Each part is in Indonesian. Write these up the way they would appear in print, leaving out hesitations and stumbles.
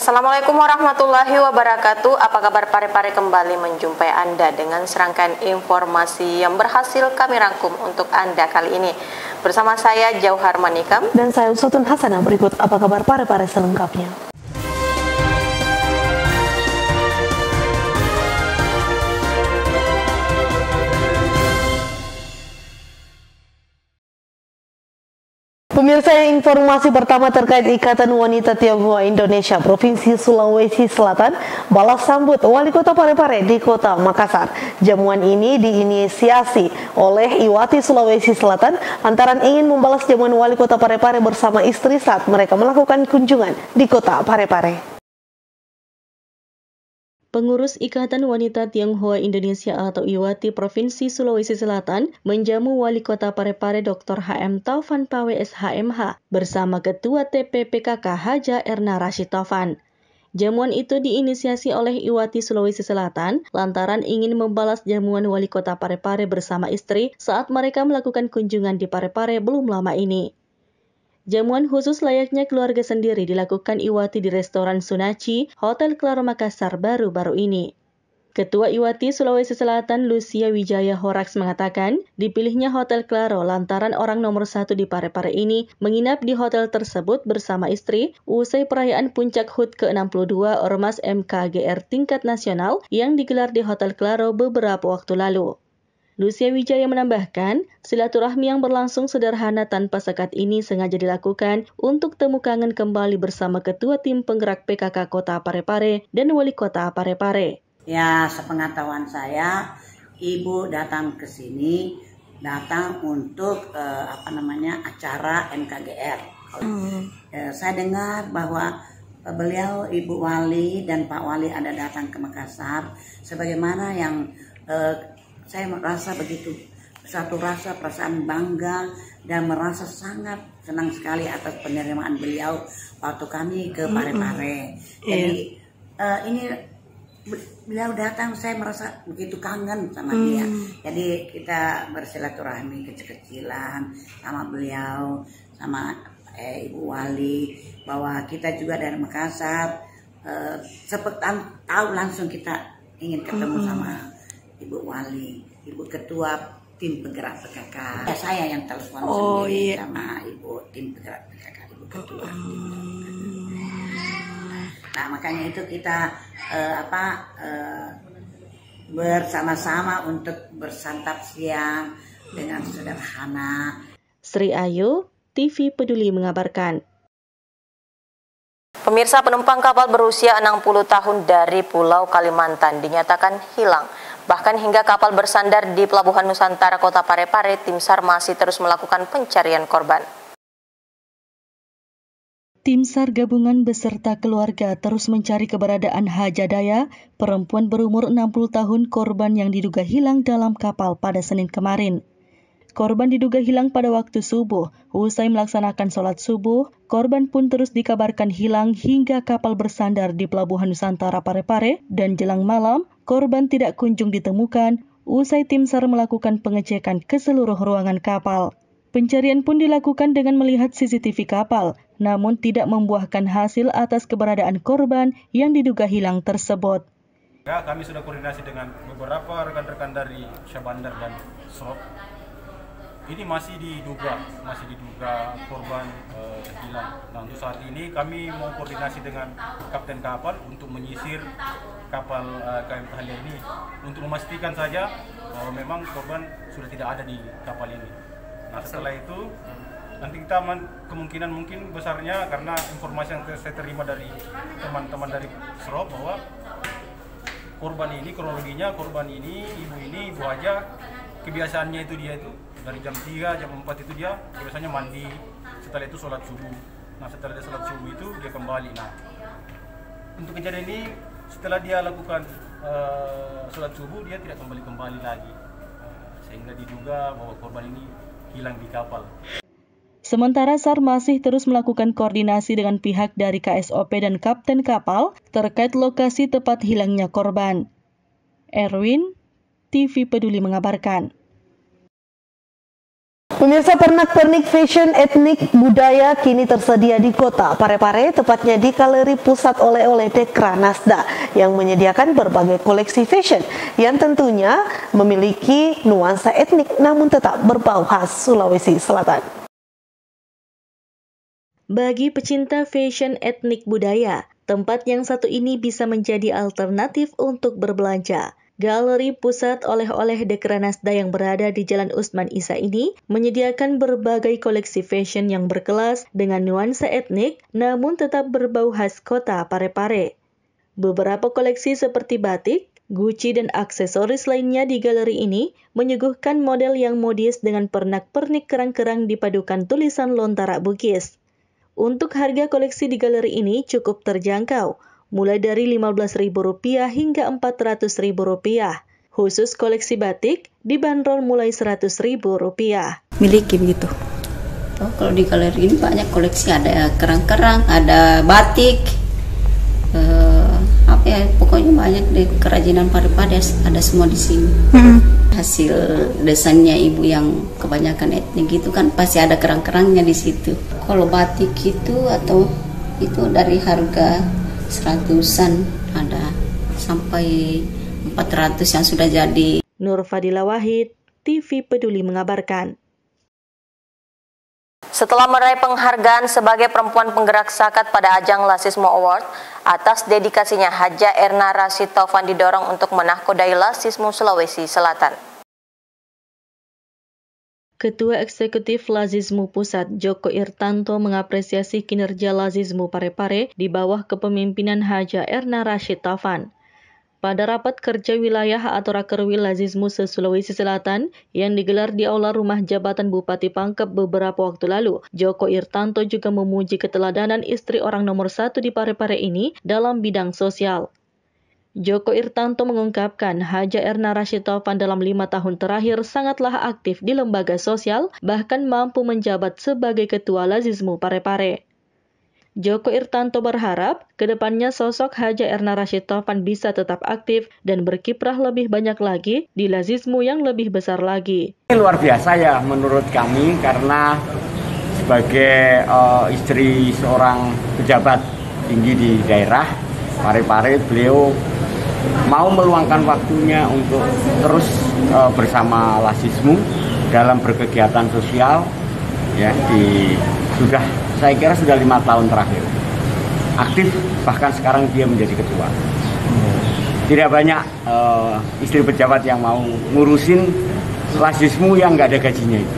Assalamualaikum warahmatullahi wabarakatuh. Apa kabar pare-pare, kembali menjumpai Anda dengan serangkaian informasi yang berhasil kami rangkum untuk Anda kali ini. Bersama saya Jauhar Manikam dan saya Usutun Hasanah. Berikut apa kabar pare-pare selengkapnya. Pemirsa, informasi pertama terkait Ikatan Wanita Tionghoa Indonesia Provinsi Sulawesi Selatan balas sambut Wali Kota Parepare di Kota Makassar. Jamuan ini diinisiasi oleh Iwati Sulawesi Selatan lantaran ingin membalas jamuan Wali Kota Parepare bersama istri saat mereka melakukan kunjungan di Kota Parepare. Pengurus Ikatan Wanita Tionghoa Indonesia atau IWATI Provinsi Sulawesi Selatan menjamu Wali Kota Parepare Dr. HM Taufan Pawe SHMH bersama Ketua TPPKK Haja Erna Rashid Taufan. Jamuan itu diinisiasi oleh IWATI Sulawesi Selatan lantaran ingin membalas jamuan Wali Kota Parepare bersama istri saat mereka melakukan kunjungan di Parepare belum lama ini. Jamuan khusus layaknya keluarga sendiri dilakukan IWATI di restoran Sunaci, Hotel Claro Makassar baru-baru ini. Ketua IWATI Sulawesi Selatan Lucia Wijaya Horax mengatakan, dipilihnya Hotel Claro lantaran orang nomor 1 di Parepare ini menginap di hotel tersebut bersama istri usai perayaan Puncak HUT ke-62 Ormas MKGR tingkat nasional yang digelar di Hotel Claro beberapa waktu lalu. Lucia Wijaya menambahkan, silaturahmi yang berlangsung sederhana tanpa sekat ini sengaja dilakukan untuk temu kangen kembali bersama Ketua Tim Penggerak PKK Kota Parepare dan Wali Kota Parepare. Ya, sepengetahuan saya, Ibu datang ke sini untuk acara MKGR. Saya dengar bahwa beliau, Ibu Wali dan Pak Wali ada datang ke Makassar, sebagaimana yang saya merasa begitu, suatu rasa perasaan bangga dan merasa sangat senang sekali atas penerimaan beliau waktu kami ke Parepare. Jadi ini beliau datang, saya merasa begitu kangen sama dia. Jadi kita bersilaturahmi kecil-kecilan sama beliau, sama Ibu Wali, bahwa kita juga dari Makassar. Sepekan tahu langsung kita ingin ketemu sama Ibu Wali, Ibu Ketua Tim Penggerak PKK. Ya, saya yang telepon sendiri sama Ibu Tim Penggerak PKK, Ibu Ketua. Nah, makanya itu kita bersama-sama untuk bersantap siang dengan sederhana. Sri Ayu, TV Peduli mengabarkan. Pemirsa, penumpang kapal berusia 60 tahun dari Pulau Kalimantan dinyatakan hilang. Bahkan hingga kapal bersandar di Pelabuhan Nusantara Kota Parepare, tim SAR masih terus melakukan pencarian korban. Tim SAR gabungan beserta keluarga terus mencari keberadaan Hajadaya, perempuan berumur 60 tahun korban yang diduga hilang dalam kapal pada Senin kemarin. Korban diduga hilang pada waktu subuh. Usai melaksanakan sholat subuh, korban pun terus dikabarkan hilang hingga kapal bersandar di Pelabuhan Nusantara Parepare dan jelang malam, korban tidak kunjung ditemukan. Usai tim SAR melakukan pengecekan ke seluruh ruangan kapal. Pencarian pun dilakukan dengan melihat CCTV kapal, namun tidak membuahkan hasil atas keberadaan korban yang diduga hilang tersebut. Ya, kami sudah koordinasi dengan beberapa rekan-rekan dari Syah Bandar dan SROP. Ini masih diduga korban hilang. Nah, untuk saat ini kami mau koordinasi dengan kapten kapal untuk menyisir kapal KM Tahlia ini untuk memastikan saja bahwa memang korban sudah tidak ada di kapal ini. Nah, setelah itu nanti kita kemungkinan mungkin besarnya, karena informasi yang saya terima dari teman-teman dari SROP bahwa korban ini, kronologinya korban ini, ibu Haja, kebiasaannya itu dia itu dari jam 3, jam 4 itu dia biasanya mandi, setelah itu sholat subuh. Nah, setelah dia sholat subuh itu dia kembali. Nah, untuk kejadian ini setelah dia lakukan sholat subuh dia tidak kembali lagi, sehingga diduga bahwa korban ini hilang di kapal. Sementara SAR masih terus melakukan koordinasi dengan pihak dari KSOP dan kapten kapal terkait lokasi tepat hilangnya korban. Erwin, TV Peduli mengabarkan. Pemirsa, pernak-pernik fashion etnik budaya kini tersedia di kota Parepare, tepatnya di Galeri Pusat Oleh-oleh Dekranasda yang menyediakan berbagai koleksi fashion yang tentunya memiliki nuansa etnik namun tetap berbau khas Sulawesi Selatan. Bagi pecinta fashion etnik budaya, tempat yang satu ini bisa menjadi alternatif untuk berbelanja. Galeri Pusat Oleh-oleh Dekranasda yang berada di Jalan Usman Isa ini menyediakan berbagai koleksi fashion yang berkelas dengan nuansa etnik namun tetap berbau khas kota Parepare. Beberapa koleksi seperti batik, Gucci dan aksesoris lainnya di galeri ini menyuguhkan model yang modis dengan pernak-pernik kerang-kerang dipadukan tulisan Lontara Bugis. Untuk harga koleksi di galeri ini cukup terjangkau, mulai dari Rp15.000 hingga Rp400.000. Khusus koleksi batik dibanderol mulai Rp100.000. Miliki begitu. Oh, kalau di galeri ini banyak koleksi, ada kerang-kerang, ada batik, pokoknya banyak deh kerajinan Parepare, ada semua di sini. Hasil desainnya ibu yang kebanyakan etnik gitu kan pasti ada kerang-kerangnya di situ. Kalau batik itu atau itu dari harga 100-an ada sampai 400 yang sudah jadi. Nur Fadila Wahid, TV Peduli mengabarkan. Setelah meraih penghargaan sebagai perempuan penggerak zakat pada ajang Lasismo Award, atas dedikasinya Haja Erna Rashid Taufan didorong untuk menahkodai Lasismo Sulawesi Selatan. Ketua Eksekutif Lasismo Pusat Joko Irtanto mengapresiasi kinerja Lasismo Parepare di bawah kepemimpinan Haja Erna Rashid Taufan. Pada rapat kerja wilayah atau Rakerwil Lasismo se-Sulawesi Selatan yang digelar di Aula Rumah Jabatan Bupati Pangkep beberapa waktu lalu, Joko Irtanto juga memuji keteladanan istri orang nomor 1 di Parepare ini dalam bidang sosial. Joko Irtanto mengungkapkan Haja Erna Rashid Taufan dalam 5 tahun terakhir sangatlah aktif di lembaga sosial, bahkan mampu menjabat sebagai Ketua Lasismo Parepare. Joko Irtanto berharap kedepannya sosok Haja Erna Rashid Taufan bisa tetap aktif dan berkiprah lebih banyak lagi di Lasismo yang lebih besar lagi. Ini luar biasa ya menurut kami karena sebagai istri seorang pejabat tinggi di daerah Parepare, beliau mau meluangkan waktunya untuk terus bersama Lasismo dalam berkegiatan sosial ya saya kira sudah 5 tahun terakhir aktif, bahkan sekarang dia menjadi ketua. Tidak banyak istri pejabat yang mau ngurusin Lasismo yang nggak ada gajinya itu.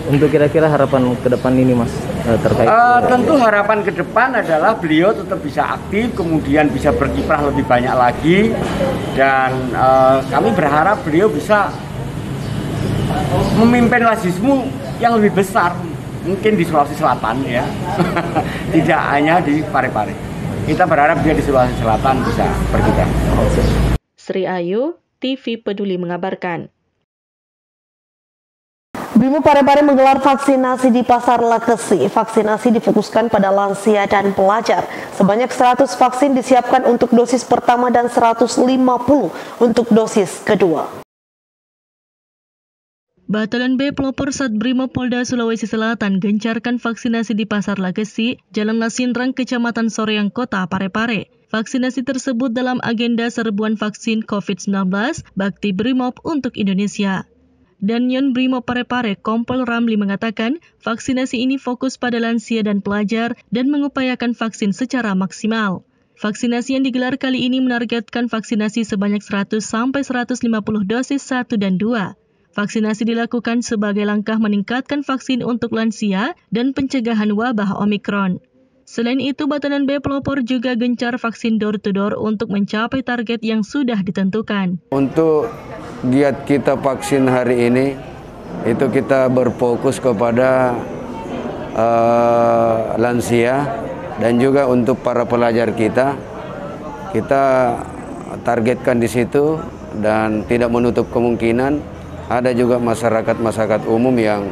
Untuk kira-kira harapan ke depan ini Mas terkait? Tentu harapan ke depan adalah beliau tetap bisa aktif, kemudian bisa berkiprah lebih banyak lagi, dan kami berharap beliau bisa memimpin Lasismo yang lebih besar, mungkin di Sulawesi Selatan ya, tidak hanya di Parepare. Kita berharap dia di Sulawesi Selatan bisa berkiprah. Sri Ayu, TV Peduli mengabarkan. Brimob Parepare menggelar vaksinasi di Pasar Lakesi. Vaksinasi difokuskan pada lansia dan pelajar. Sebanyak 100 vaksin disiapkan untuk dosis pertama dan 150 untuk dosis kedua. Batalion B Pelopor Satbrimob Polda Sulawesi Selatan gencarkan vaksinasi di Pasar Lakesi, Jalan Lasindrang, Kecamatan Soreang, Kota Parepare. Vaksinasi tersebut dalam agenda serbuan vaksin COVID-19 Bakti Brimob untuk Indonesia. Danyon Brimob Parepare Kompol Ramli mengatakan vaksinasi ini fokus pada lansia dan pelajar dan mengupayakan vaksin secara maksimal. Vaksinasi yang digelar kali ini menargetkan vaksinasi sebanyak 100-150 dosis 1 dan 2. Vaksinasi dilakukan sebagai langkah meningkatkan vaksin untuk lansia dan pencegahan wabah Omikron. Selain itu, Batalion B Pelopor juga gencar vaksin door-to-door untuk mencapai target yang sudah ditentukan. Untuk giat kita vaksin hari ini, itu kita berfokus kepada lansia dan juga untuk para pelajar kita. Kita targetkan di situ dan tidak menutup kemungkinan ada juga masyarakat umum yang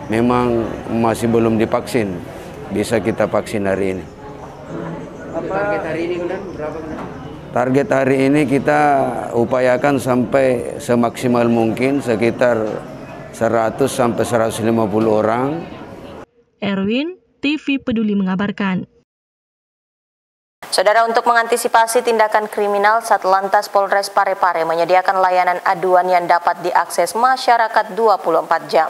memang masih belum divaksin. Bisa kita vaksin hari ini. Target hari ini berapa? Target hari ini kita upayakan sampai semaksimal mungkin sekitar 100 sampai 150 orang. Erwin, TV Peduli mengabarkan. Saudara, untuk mengantisipasi tindakan kriminal, Satlantas Polres Parepare menyediakan layanan aduan yang dapat diakses masyarakat 24 jam.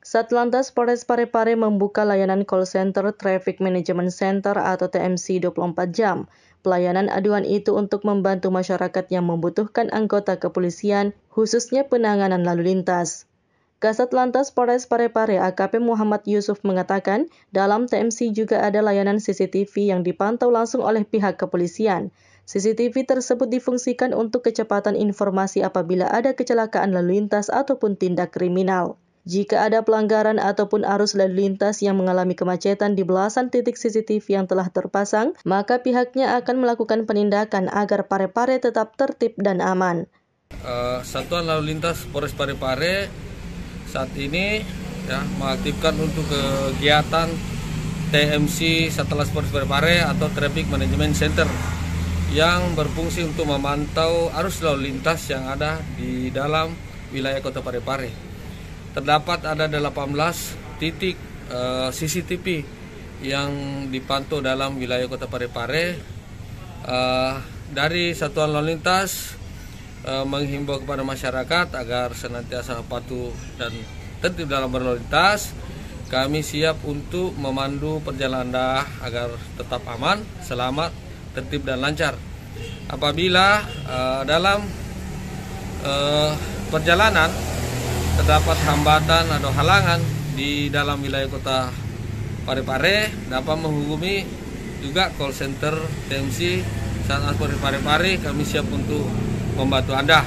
Satlantas Polres Parepare membuka layanan call center Traffic Management Center atau TMC 24 jam. Pelayanan aduan itu untuk membantu masyarakat yang membutuhkan anggota kepolisian, khususnya penanganan lalu lintas. Kasat Lantas Polres Parepare AKP Muhammad Yusuf mengatakan, dalam TMC juga ada layanan CCTV yang dipantau langsung oleh pihak kepolisian. CCTV tersebut difungsikan untuk kecepatan informasi apabila ada kecelakaan lalu lintas ataupun tindak kriminal. Jika ada pelanggaran ataupun arus lalu lintas yang mengalami kemacetan di belasan titik CCTV yang telah terpasang, maka pihaknya akan melakukan penindakan agar Parepare tetap tertib dan aman. Satuan Lalu Lintas Polres Parepare saat ini mengaktifkan untuk kegiatan TMC Satlantas Polres Parepare atau Traffic Management Center yang berfungsi untuk memantau arus lalu lintas yang ada di dalam wilayah Kota Parepare. Terdapat ada 18 titik CCTV yang dipantau dalam wilayah Kota Parepare. Dari Satuan Lalu Lintas menghimbau kepada masyarakat agar senantiasa patuh dan tertib dalam berlalu lintas. Kami siap untuk memandu perjalanan Anda agar tetap aman, selamat, tertib dan lancar. Apabila dalam perjalanan terdapat hambatan atau halangan di dalam wilayah Kota Parepare, dapat menghubungi juga call center TMC Satlantas Polres Parepare. Kami siap untuk membantu Anda.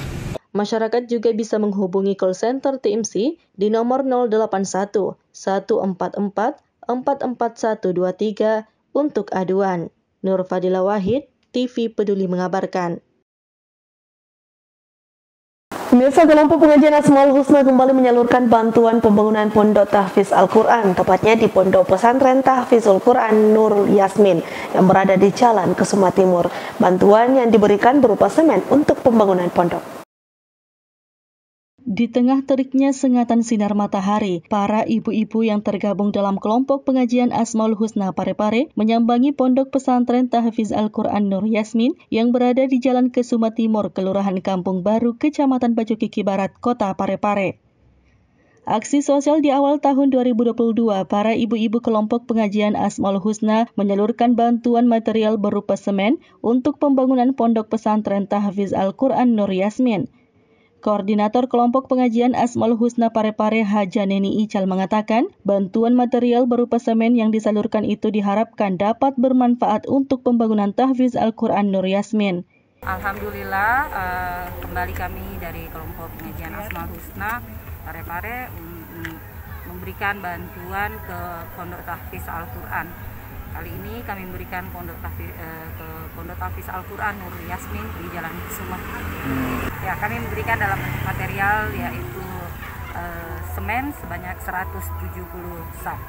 Masyarakat juga bisa menghubungi call center TMC di nomor 081 144 44123 untuk aduan. Nur Fadila Wahid, TV Peduli mengabarkan. Pemirsa, kelompok pengajian Asmaul Husna kembali menyalurkan bantuan pembangunan Pondok Tahfiz Al-Quran, tepatnya di Pondok Pesantren Tahfizul Quran Nur Yasmin yang berada di Jalan Kusuma Timur. Bantuan yang diberikan berupa semen untuk pembangunan pondok. Di tengah teriknya sengatan sinar matahari, para ibu-ibu yang tergabung dalam kelompok pengajian Asmaul Husna Parepare menyambangi Pondok Pesantren Tahfiz Al-Quran Nur Yasmin yang berada di Jalan Kusuma Timur, Kelurahan Kampung Baru, Kecamatan Bacukiki Barat, Kota Parepare. Aksi sosial di awal tahun 2022, para ibu-ibu kelompok pengajian Asmaul Husna menyalurkan bantuan material berupa semen untuk pembangunan Pondok Pesantren Tahfiz Al-Quran Nur Yasmin. Koordinator kelompok pengajian Asmaul Husna Parepare Haja Neni Ical mengatakan, bantuan material berupa semen yang disalurkan itu diharapkan dapat bermanfaat untuk pembangunan Tahfiz Al-Quran Nur Yasmin. Alhamdulillah, kembali kami dari kelompok pengajian Asmaul Husna Parepare memberikan bantuan ke Pondok Tahfiz Al-Quran. Kali ini kami memberikan Pondok Tahfiz Al-Quran Nur Yasmin di Jalan Kusuma. Ya, kami memberikan dalam material yaitu semen sebanyak 170 sak.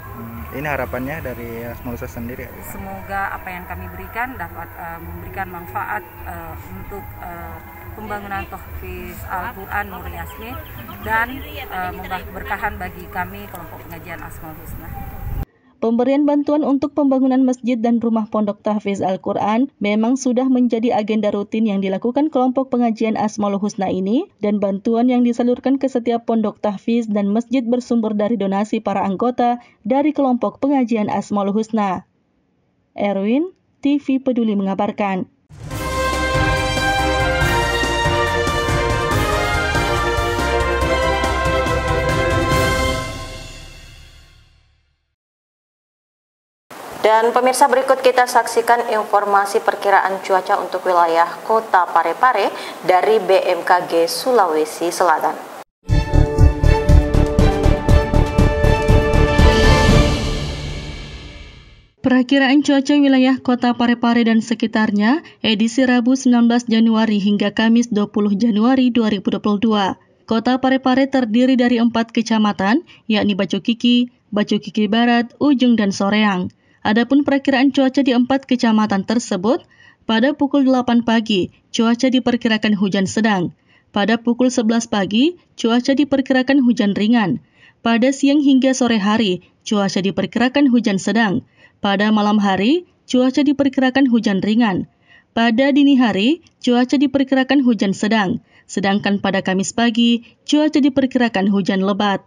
Ini harapannya dari Asmaul Husna sendiri? Semoga apa yang kami berikan dapat memberikan manfaat untuk pembangunan Tahfiz Al-Quran Nur Yasmin dan membawa keberkahan bagi kami kelompok pengajian Asmaul Husna. Pemberian bantuan untuk pembangunan masjid dan rumah pondok Tahfiz Al-Quran memang sudah menjadi agenda rutin yang dilakukan kelompok pengajian Asmaul Husna ini, dan bantuan yang disalurkan ke setiap pondok tahfiz dan masjid bersumber dari donasi para anggota dari kelompok pengajian Asmaul Husna. Erwin, TV Peduli mengabarkan. Dan pemirsa, berikut kita saksikan informasi perkiraan cuaca untuk wilayah Kota Parepare dari BMKG Sulawesi Selatan. Perakiraan cuaca wilayah Kota Parepare dan sekitarnya edisi Rabu 19 Januari hingga Kamis 20 Januari 2022. Kota Parepare terdiri dari 4 kecamatan, yakni Bacukiki, Bacukiki Barat, Ujung, dan Soreang. Adapun perakiraan cuaca di 4 kecamatan tersebut, pada pukul 8 pagi, cuaca diperkirakan hujan sedang. Pada pukul 11 pagi, cuaca diperkirakan hujan ringan. Pada siang hingga sore hari, cuaca diperkirakan hujan sedang. Pada malam hari, cuaca diperkirakan hujan ringan. Pada dini hari, cuaca diperkirakan hujan sedang. Sedangkan pada Kamis pagi, cuaca diperkirakan hujan lebat.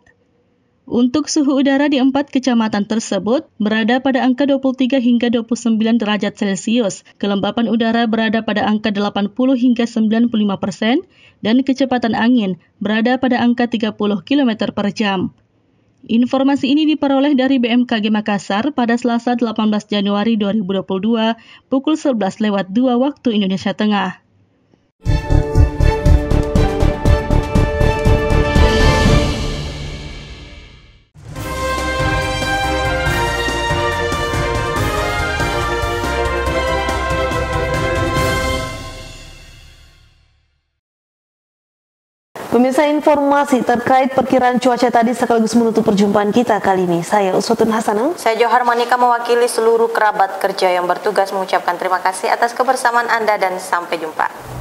Untuk suhu udara di 4 kecamatan tersebut berada pada angka 23 hingga 29 derajat Celcius, kelembapan udara berada pada angka 80 hingga 95%, dan kecepatan angin berada pada angka 30 km per jam. Informasi ini diperoleh dari BMKG Makassar pada Selasa 18 Januari 2022 pukul 11:02 waktu Indonesia Tengah. Pemirsa, informasi terkait perkiraan cuaca tadi sekaligus menutup perjumpaan kita kali ini. Saya Uswatun Hasanah. Saya Johar Manika mewakili seluruh kerabat kerja yang bertugas mengucapkan terima kasih atas kebersamaan Anda dan sampai jumpa.